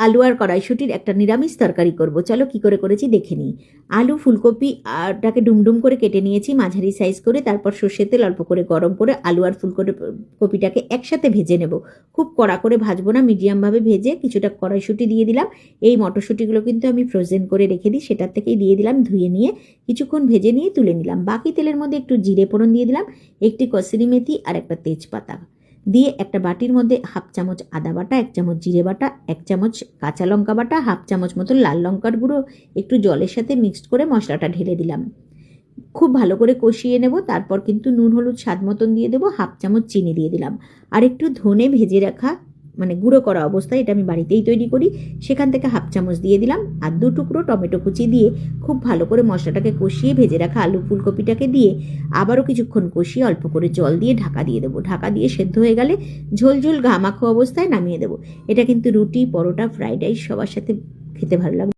আলু আর কড়াইশুঁটির একটা নিরামিষ তরকারি করব। চলো কি করে করেছি দেখে নিই। আলু ফুলকপি আরটাকে ডুমডুম করে কেটে নিয়েছি মাঝারি সাইজ করে, তারপর সর্ষের তেল অল্প করে গরম করে আলু আর ফুলকপিটাকে একসাথে ভেজে নেব। খুব কড়া করে ভাজবো না, মিডিয়ামভাবে ভেজে কিছুটা কড়াইশুঁটি দিয়ে দিলাম। এই মটরশুঁটিগুলো কিন্তু আমি ফ্রোজেন করে রেখে দিই, সেটার থেকেই দিয়ে দিলাম, ধুয়ে নিয়ে কিছুক্ষণ ভেজে নিয়ে তুলে নিলাম। বাকি তেলের মধ্যে একটু জিরে ফোড়ন দিয়ে দিলাম, একটি কসুরি মেথি আর একটা তেজপাতা দিয়ে একটা বাটির মধ্যে হাফ চামচ আদা বাটা, 1 চামচ জিরে বাটা, 1 চামচ কাঁচা লঙ্কা বাটা, হাফ চামচ মতো লাল লঙ্কার গুঁড়ো একটু জলের সাথে মিক্সড করে মশলাটা ঢেলে দিলাম। খুব ভালো করে কষিয়ে নেব। তারপর কিন্তু নুন হলুদ স্বাদ মতন দিয়ে দেবো, হাফ চামচ চিনি দিয়ে দিলাম। আর একটু ধনে ভেজে রাখা মানে গুঁড়ো করা অবস্থায়, এটা আমি বাড়িতেই তৈরি করি, সেখান থেকে হাফ চামচ দিয়ে দিলাম। আর 2 টুকরো টমেটো কুচি দিয়ে খুব ভালো করে মশলাটাকে কষিয়ে ভেজে রাখা আলু ফুলকপিটাকে দিয়ে আবারও কিছুক্ষণ কষিয়ে অল্প করে জল দিয়ে ঢাকা দিয়ে দেবো। ঢাকা দিয়ে সেদ্ধ হয়ে গেলে ঝোল ঝোল ঘামাখো অবস্থায় নামিয়ে দেবো। এটা কিন্তু রুটি, পরোটা, ফ্রাইড রাইস সবার সাথে খেতে ভালো লাগবে।